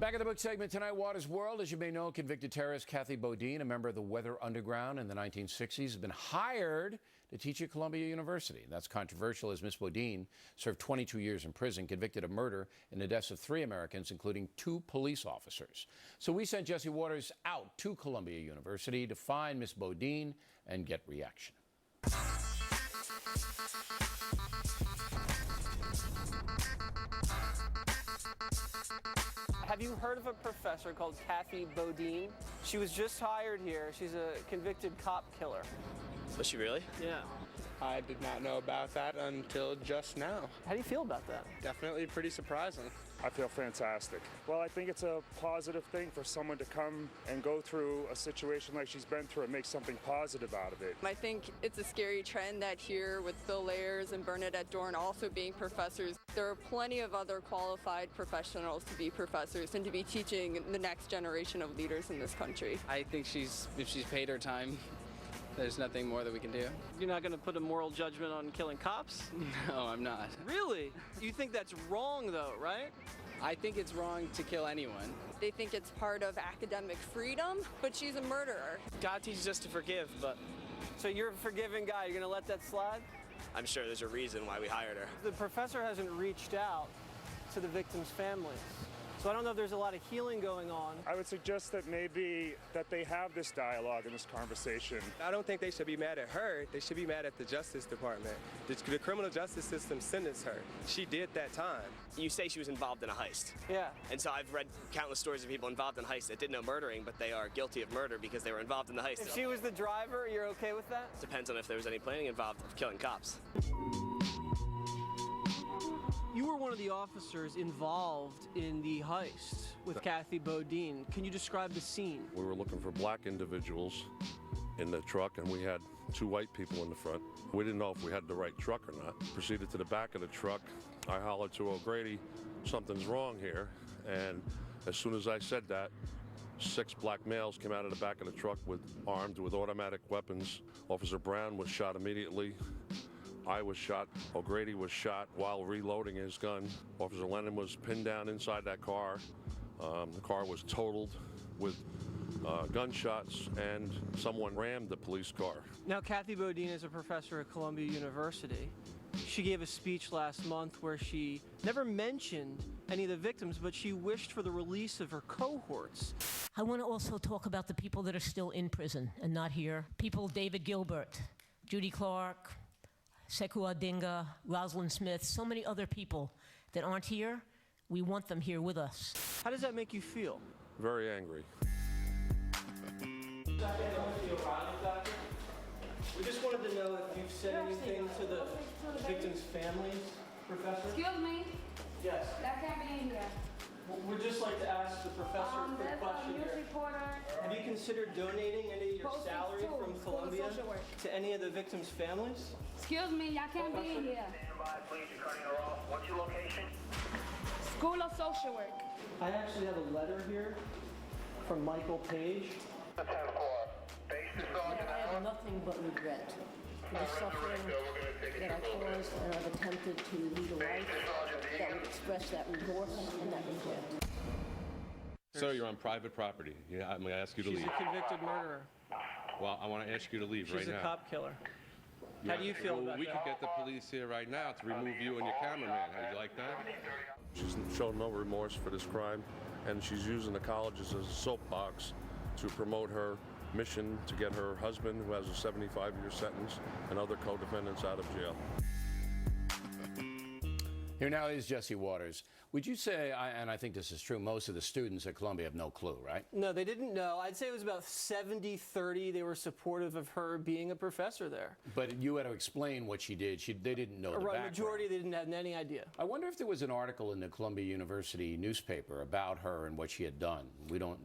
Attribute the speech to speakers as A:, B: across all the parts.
A: Back at the book segment tonight, Water's World. As you may know, convicted terrorist Kathy Bodine, a member of the Weather Underground in the 1960s, has been hired to teach at Columbia University. That's controversial as Miss Bodine served 22 years in prison, convicted of murder in the deaths of 3 Americans, including 2 police officers. So we sent Jesse Waters out to Columbia University to find Miss Bodine and get reaction.
B: Have you heard of a professor called Kathy Bodine? She was just hired here. She's a convicted cop killer.
C: Was she really?
B: Yeah.
D: I did not know about that until just now.
B: How do you feel about that?
D: Definitely pretty surprising.
E: I feel fantastic. Well, I think it's a positive thing for someone to come and go through a situation like she's been through and make something positive out of it.
F: I think it's a scary trend that here with Bill Ayers and Bernadette Dorn also being professors, there are plenty of other qualified professionals to be professors and to be teaching the next generation of leaders in this country.
G: I think if she's paid her time, there's nothing more that we can do.
B: You're not going to put a moral judgment on killing cops?
G: No, I'm not.
B: Really? You think that's wrong, though, right?
G: I think it's wrong to kill anyone.
F: They think it's part of academic freedom, but she's a murderer.
C: God teaches us to forgive, but
B: So you're a forgiving guy. You're going to let that slide?
C: I'm sure there's a reason why we hired her.
B: The professor hasn't reached out to the victims' families. So I don't know if there's a lot of healing going on.
E: I would suggest that maybe that they have this dialogue and this conversation.
H: I don't think they should be mad at her. They should be mad at the Justice Department. The criminal justice system sentenced her. She did that time.
C: You say she was involved in a heist.
B: Yeah.
C: And so I've read countless stories of people involved in heists that did no murdering, but they are guilty of murder because they were involved in the heist.
B: If she was the driver, you're okay with that?
C: Depends on if there was any planning involved of killing cops.
B: You were one of the officers involved in the heist with Kathy Bodine. Can you describe the scene?
I: We were looking for black individuals in the truck, and we had 2 white people in the front. We didn't know if we had the right truck or not. Proceeded to the back of the truck. I hollered to O'Grady, something's wrong here. And as soon as I said that, 6 black males came out of the back of the truck armed with automatic weapons. Officer Brown was shot immediately. I was shot. O'Grady was shot while reloading his gun. Officer Lennon was pinned down inside that car. The car was totaled with gunshots, and someone rammed the police car.
B: Now, Kathy Bodine is a professor at Columbia University. She gave a speech last month where she never mentioned any of the victims, but she wished for the release of her cohorts.
J: I want to also talk about the people that are still in prison and not here. People, David Gilbert, Judy Clark, Sekou Odinga, Rosalind Smith, so many other people that aren't here. We want them here with us.
B: How does that make you feel?
I: Very angry.
B: We just wanted to know if you've said anything to the victims' families, Professor?
K: Excuse me?
B: Yes.
K: That can't be in here.
B: We'd just like to ask the professor a quick
K: There's a
B: question
K: news
B: here.
K: reporter.
B: Have you considered donating any of your
K: Post
B: salary
K: school,
B: from
K: school of
B: Columbia
K: social work.
B: to any of the victims' families?
K: Excuse me, y'all can't be in here.
L: Stand by, please. You're cutting her off. What's your location?
K: School of social work.
B: I actually have a letter here from Michael Page.
L: 10-4. Base to Sergeant
J: I have
L: Allen.
J: nothing but regret for the suffering that I caused, and I've attempted to lead a life that would express that remorse and that regret.
M: Sir, you're on private property. Yeah, I'm going to ask you to
B: She's
M: leave.
B: a convicted murderer.
M: Well, I want to ask you to leave right
B: She's
M: now.
B: a cop killer. How do you feel
M: Well,
B: about
M: we
B: that?
M: could get the police here right now to remove you and your cameraman. How do you like that?
I: She's shown no remorse for this crime, and she's using the colleges as a soapbox to promote her mission to get her husband, who has a 75-year sentence, and other co-defendants out of jail.
A: Here now is Jesse Waters. Would you say, and I think this is true, most of the students at Columbia have no clue, right?
B: No, they didn't know. I'd say it was about 70-30. They were supportive of her being a professor there.
A: But you had to explain what she did. They didn't know the background.
B: Majority, they didn't have any idea.
A: I wonder if there was an article in the Columbia University newspaper about her and what she had done.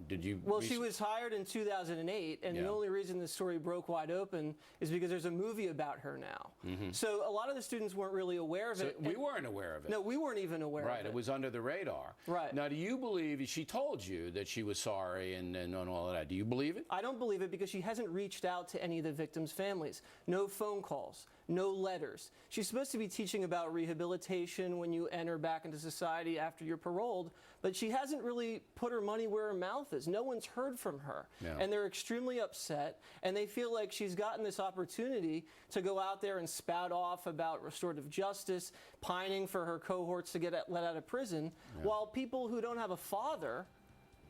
A: Did you?
B: Well, she was hired in 2008, and the only reason the story broke wide open is because there's a movie about her now. Mm-hmm. So a lot of the students weren't really aware of it.
A: We weren't aware of it.
B: No, we weren't even aware of it.
A: Right, it was under the radar.
B: Right.
A: Now, do you believe, she told you that she was sorry and all of that. Do you believe it?
B: I don't believe it because she hasn't reached out to any of the victims' families. No phone calls, no letters. She's supposed to be teaching about rehabilitation when you enter back into society after you're paroled, but she hasn't really put her money where her mouth is. No one's heard from her.
A: Yeah.
B: And they're extremely upset, and they feel like she's gotten this opportunity to go out there and spout off about restorative justice, pining for her cohorts to get let out of prison, while people who don't have a father,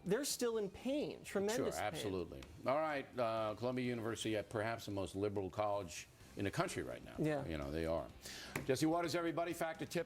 B: they're still in pain, tremendous
A: Sure,
B: pain.
A: absolutely. All right, Columbia University, perhaps the most liberal college in the country right now.
B: Yeah.
A: You know, they are. Jesse Waters, everybody, fact or tip?